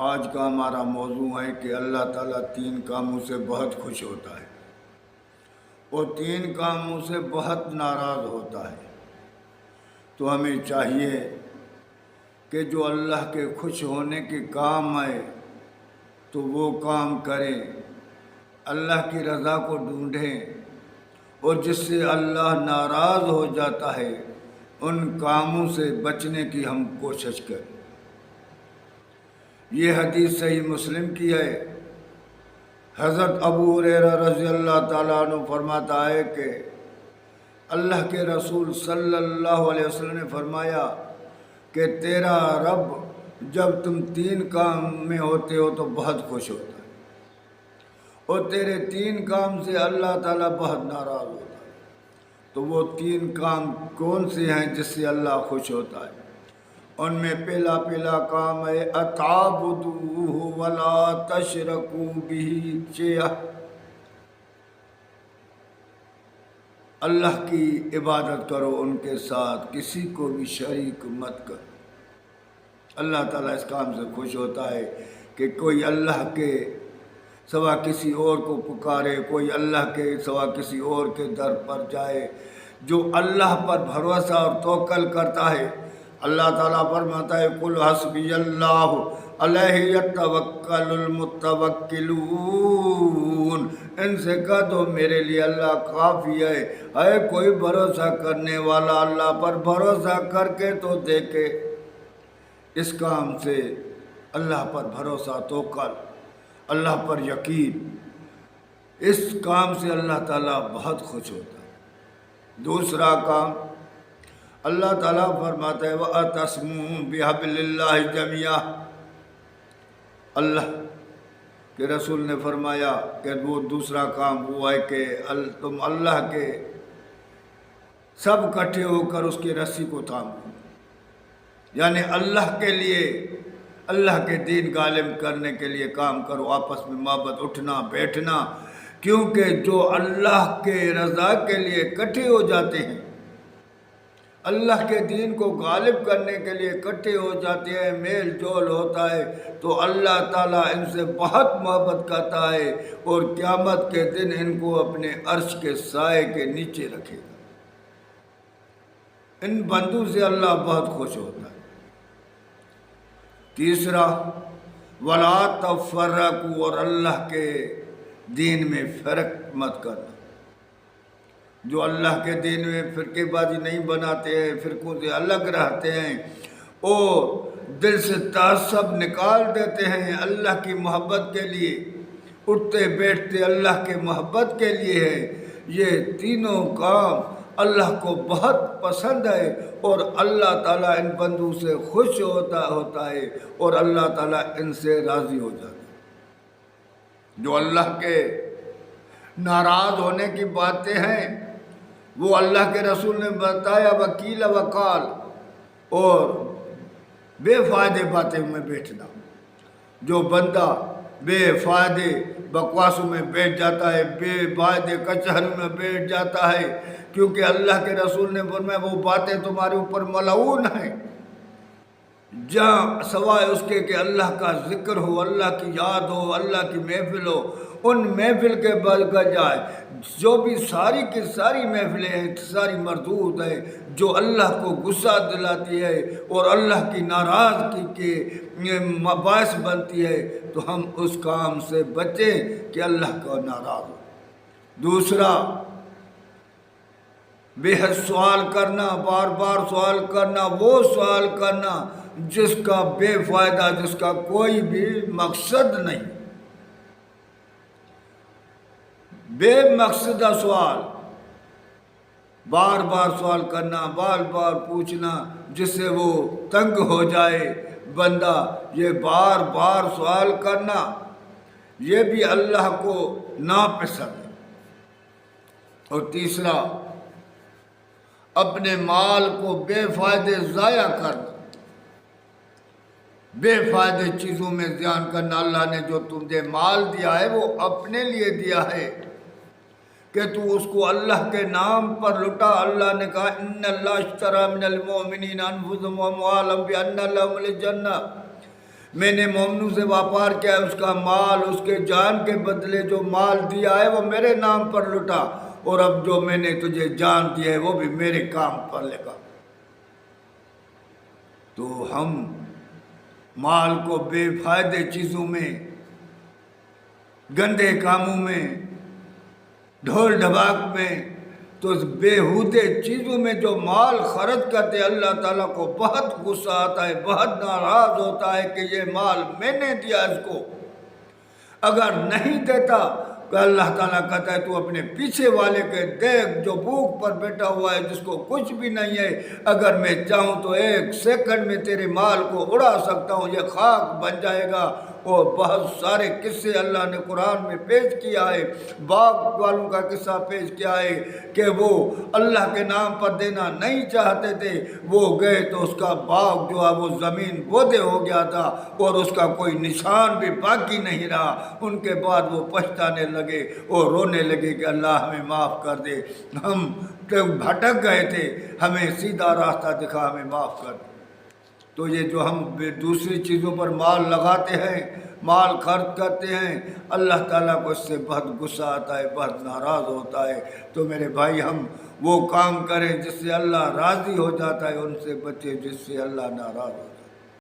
آج کا ہمارا موضوع ہے کہ اللہ تعالیٰ 3 کاموں سے بہت خوش ہوتا ہے اور 3 کاموں سے بہت ناراض ہوتا ہے۔ تو ہمیں چاہیے کہ جو اللہ کے خوش ہونے کے کام آئے تو وہ کام کریں، اللہ کی رضا کو ڈھونڈیں، اور جس سے اللہ ناراض ہو جاتا ہے ان کاموں سے بچنے کی ہم کوشش کریں۔ یہ حدیث صحیح مسلم کی ہے۔ حضرت ابو ہریرہ رضی اللہ تعالیٰ عنہ فرماتا ہے کہ اللہ کے رسول صلی اللہ علیہ وسلم نے فرمایا کہ تیرا رب جب تم 3 کام میں ہوتے ہو تو بہت خوش ہوتا ہے، اور تیرے 3 کام سے اللہ تعالیٰ بہت ناراض ہوتا ہے۔ تو وہ 3 کام کون سے ہیں جس سے اللہ خوش ہوتا ہے؟ ان میں پہلا کام ہے اتعبدوہ ولا تشرکوا بہ شیئا، اللہ کی عبادت کرو، ان کے ساتھ کسی کو بھی شریک مت کرو۔ اللہ تعالیٰ اس کام سے خوش ہوتا ہے کہ کوئی اللہ کے سوا کسی اور کو پکارے، کوئی اللہ کے سوا کسی اور کے در پر جائے۔ جو اللہ پر بھروسہ اور توکل کرتا ہے، اللہ تعالیٰ فرماتا ہے قُلْ حَسْبِيَ اللَّهُ عَلَيْهِ يَتَوَكَّلُ الْمُتَوَكِّلُونَ، ان سے کہہ دو میرے لیے اللہ کافی ہے کوئی بھروسہ کرنے والا اللہ پر بھروسہ کر کے تو دیکھے۔ اس کام سے اللہ پر بھروسہ توکل، اللہ پر یقین، اس کام سے اللہ تعالیٰ بہت خوش ہوتا ہے۔ دوسرا کام اللہ تعالیٰ فرماتا ہے وَأَعْتَصِمُوا بِحَبْلِ اللَّهِ جَمِيعًا، اللہ کے رسول نے فرمایا کہ وہ دوسرا کام ہوا ہے کہ تم اللہ کے سب اکٹھے ہو کر اس کی رسی کو تھامو، یعنی اللہ کے لیے، اللہ کے دین غالب کرنے کے لیے کام کرو، آپس میں محبت، اٹھنا بیٹھنا، کیونکہ جو اللہ کے رضا کے لیے اکٹھے ہو جاتے ہیں، اللہ کے دین کو غالب کرنے کے لیے اکٹھے ہو جاتے ہیں، میل جول ہوتا ہے، تو اللہ تعالیٰ ان سے بہت محبت کرتا ہے اور قیامت کے دن ان کو اپنے عرش کے سائے کے نیچے رکھے گا۔ ان بندوں سے اللہ بہت خوش ہوتا ہے۔ تیسرا وَلَا تَفَرَّقُوا، اور اللہ کے دین میں فرق مت کرنا۔ جو اللہ کے دین میں فرقے بازی نہیں بناتے ہیں، فرقوں سے الگ رہتے ہیں اور دل سے تعصب نکال دیتے ہیں، اللہ کی محبت کے لیے اٹھتے بیٹھتے اللہ کے محبت کے لیے ہے، یہ تینوں کام اللہ کو بہت پسند ہے اور اللہ تعالیٰ ان بندوں سے خوش ہوتا ہے اور اللہ تعالیٰ ان سے راضی ہو جاتا ہے۔ جو اللہ کے ناراض ہونے کی باتیں ہیں وہ اللہ کے رسول نے بتایا وکیل وقال، اور بے فائدے باتیں میں بیٹھنا۔ جو بندہ بے فائدے بکواسوں میں بیٹھ جاتا ہے، بے فائدے کچہروں میں بیٹھ جاتا ہے، کیونکہ اللہ کے رسول نے فرمایا وہ باتیں تمہارے اوپر ملعون ہیں، جہاں سوائے اس کے کہ اللہ کا ذکر ہو، اللہ کی یاد ہو، اللہ کی محفل ہو، ان محفل کے بجائے جو بھی ساری کی ساری محفلیں ہیں ساری مردود ہیں، جو اللہ کو غصہ دلاتی ہے اور اللہ کی ناراضگی کے باعث بنتی ہے، تو ہم اس کام سے بچیں کہ اللہ کو ناراض ہو۔ دوسرا بے حد سوال کرنا، بار بار سوال کرنا، وہ سوال کرنا جس کا بے فائدہ، جس کا کوئی بھی مقصد نہیں، بے مقصدہ سوال، بار بار سوال کرنا، بار بار پوچھنا جس سے وہ تنگ ہو جائے بندہ، یہ بار بار سوال کرنا یہ بھی اللہ کو ناپسند ہے۔ اور تیسرا اپنے مال کو بے فائدے ضائع کرنا، بے فائدے چیزوں میں زیان کرنا۔ اللہ نے جو تمہیں مال دیا ہے وہ اپنے لیے دیا ہے کہ تو اس کو اللہ کے نام پر لٹا۔ اللہ نے کہا ان اللہ اشتری من المؤمنین انفسهم واموالهم بان لهم الجنہ، میں نے مومنوں سے واپار کیا ہے، اس کا مال اس کے جان کے بدلے جو مال دیا ہے وہ میرے نام پر لٹا، اور اب جو میں نے تجھے جان دیا ہے وہ بھی میرے کام پر لگا۔ تو ہم مال کو بے فائدے چیزوں میں، گندے کاموں میں، ڈھول ڈھباک میں، تو اس بیہودے چیزوں میں جو مال خرچ کرتے اللہ تعالیٰ کو بہت غصہ آتا ہے، بہت ناراض ہوتا ہے کہ یہ مال میں نے دیا اس کو۔ اگر نہیں دیتا تو اللہ تعالیٰ کہتا ہے تو اپنے پیچھے والے کے دیکھ جو بھوک پر بیٹھا ہوا ہے، جس کو کچھ بھی نہیں ہے، اگر میں چاہوں تو 1 سیکنڈ میں تیرے مال کو اڑا سکتا ہوں، یہ خاک بن جائے گا۔ اور بہت سارے قصے اللہ نے قرآن میں پیش کیا ہے، باغ والوں کا قصہ پیش کیا ہے کہ وہ اللہ کے نام پر دینا نہیں چاہتے تھے، وہ گئے تو اس کا باغ جو ہے وہ زمین بودے ہو گیا تھا اور اس کا کوئی نشان بھی باقی نہیں رہا۔ ان کے بعد وہ پچھتانے لگے اور رونے لگے کہ اللہ ہمیں معاف کر دے، ہم بھٹک گئے تھے، ہمیں سیدھا راستہ دکھا، ہمیں معاف کر دے۔ تو یہ جو ہم دوسری چیزوں پر مال لگاتے ہیں، مال خرچ کرتے ہیں، اللہ تعالیٰ کو اس سے بہت غصہ آتا ہے، بہت ناراض ہوتا ہے۔ تو میرے بھائی ہم وہ کام کریں جس سے اللہ راضی ہو جاتا ہے، ان سے بچے جس سے اللہ ناراض ہوتا ہے۔